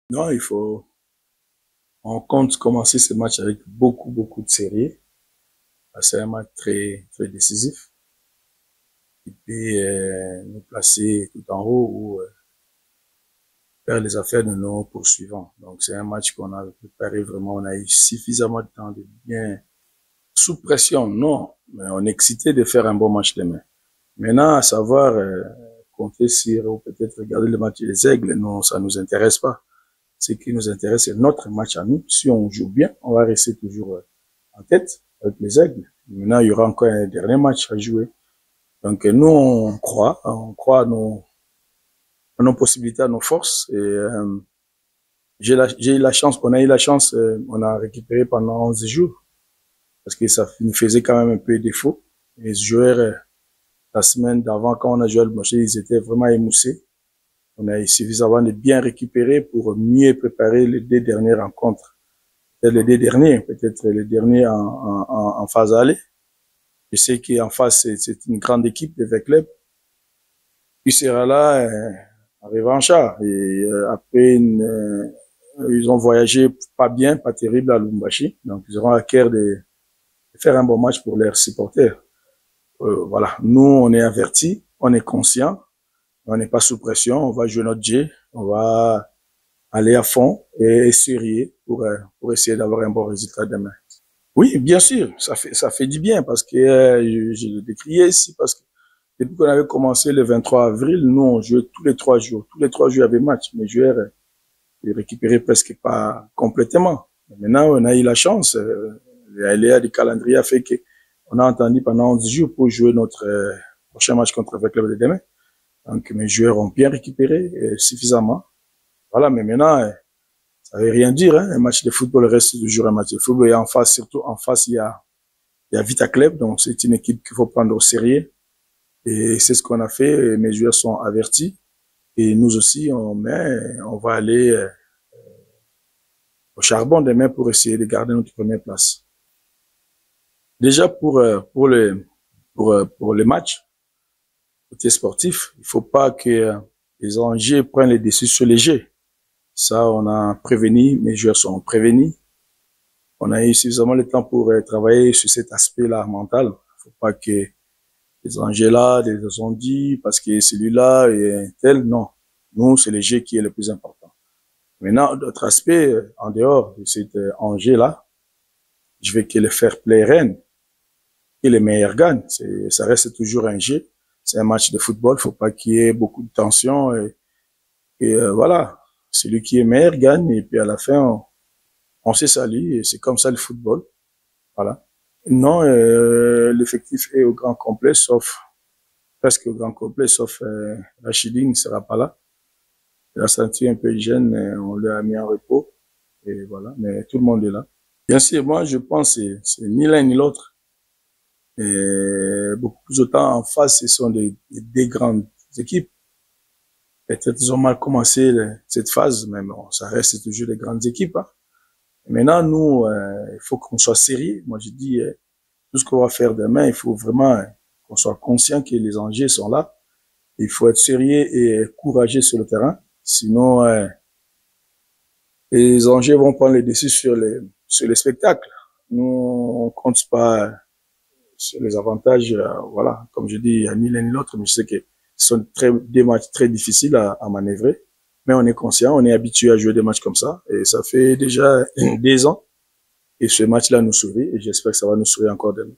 Non, on compte commencer ce match avec beaucoup de sérieux. C'est un match très décisif. Et puis, nous placer tout en haut ou faire les affaires de nos poursuivants. Donc, c'est un match qu'on a préparé vraiment. On a eu suffisamment de temps de bien, sous pression, non, mais on est excité de faire un bon match demain. Maintenant, à savoir, compter sur, ou peut-être regarder le match des Aigles, non, ça nous intéresse pas. Ce qui nous intéresse, c'est notre match à nous. Si on joue bien, on va rester toujours en tête avec les Aigles. Maintenant, il y aura encore un dernier match à jouer. Donc, nous, on croit à nos possibilités, à nos forces. Et j'ai eu la chance, on a eu la chance, on a récupéré pendant 11 jours, parce que ça nous faisait quand même un peu défaut. Les joueurs, la semaine d'avant, quand on a joué le match, ils étaient vraiment émoussés. On a eu suffisamment de bien récupérer pour mieux préparer les 2 dernières rencontres. Les 2 derniers, peut-être les derniers en phase aller. Je sais qu'en face, c'est une grande équipe de V-Club. Puis sera là en revanchard. Et après, ils ont voyagé pas bien, pas terrible à Lubumbashi. Donc, ils auront à cœur de faire un bon match pour leurs supporters. Voilà. Nous, on est avertis, on est conscients, on n'est pas sous pression, on va jouer notre jeu, on va aller à fond et sérieux pour essayer d'avoir un bon résultat demain. Oui, bien sûr, ça fait du bien parce que je le décriais ici parce que depuis qu'on avait commencé le 23 avril, nous on jouait tous les 3 jours. Tous les 3 jours, il y avait match. Les joueurs ils récupéraient presque pas complètement. Maintenant, on a eu la chance. L'aléa du calendrier a fait que on a entendu pendant 11 jours pour jouer notre prochain match contre le club de demain. Donc mes joueurs ont bien récupéré suffisamment. Voilà, mais maintenant, ça veut rien dire. Hein. Un match de football reste toujours un match de football. Et en face, surtout en face, il y a Vita Club. Donc c'est une équipe qu'il faut prendre au sérieux. Et c'est ce qu'on a fait. Mes joueurs sont avertis. Et nous aussi, on va aller au charbon demain pour essayer de garder notre première place. Déjà pour les matchs, côté sportif, il faut pas que les enjeux prennent les dessus sur les jeux. Ça, on a prévenu, mes joueurs sont prévenus. On a eu suffisamment de temps pour travailler sur cet aspect-là mental. Il faut pas que les enjeux-là, les ont dit parce que celui-là est tel, non. Nous, c'est le jeu qui est le plus important. Maintenant, d'autres aspects, en dehors de cet enjeu-là, je vais que le fair play règne, que les meilleurs gagnent. Ça reste toujours un jeu. C'est un match de football. Faut pas qu'il y ait beaucoup de tension et voilà. Celui qui est meilleur gagne et puis à la fin, on se salue et c'est comme ça le football. Voilà. Non, l'effectif est au grand complet, presque au grand complet, sauf Rachidi ne sera pas là. Il a senti un peu jeune, on l'a mis en repos et voilà. Mais tout le monde est là. Bien sûr, moi je pense que c'est ni l'un ni l'autre. Et beaucoup plus autant en face, ce sont des grandes équipes. Peut-être ils ont mal commencé cette phase, mais bon, ça reste toujours des grandes équipes. Hein. Maintenant, nous, il faut qu'on soit sérieux. Moi, je dis, tout ce qu'on va faire demain, il faut vraiment qu'on soit conscient que les enjeux sont là. Il faut être sérieux et courageux sur le terrain. Sinon, les enjeux vont prendre le dessus sur les spectacles. Nous, on compte pas sur les avantages. Voilà, comme je dis, il n'y a ni l'un ni l'autre, mais je sais que ce sont des matchs très difficiles à manœuvrer. Mais on est conscient, on est habitué à jouer des matchs comme ça. Et ça fait déjà 2 ans. Et ce match-là nous sourit. Et j'espère que ça va nous sourire encore demain.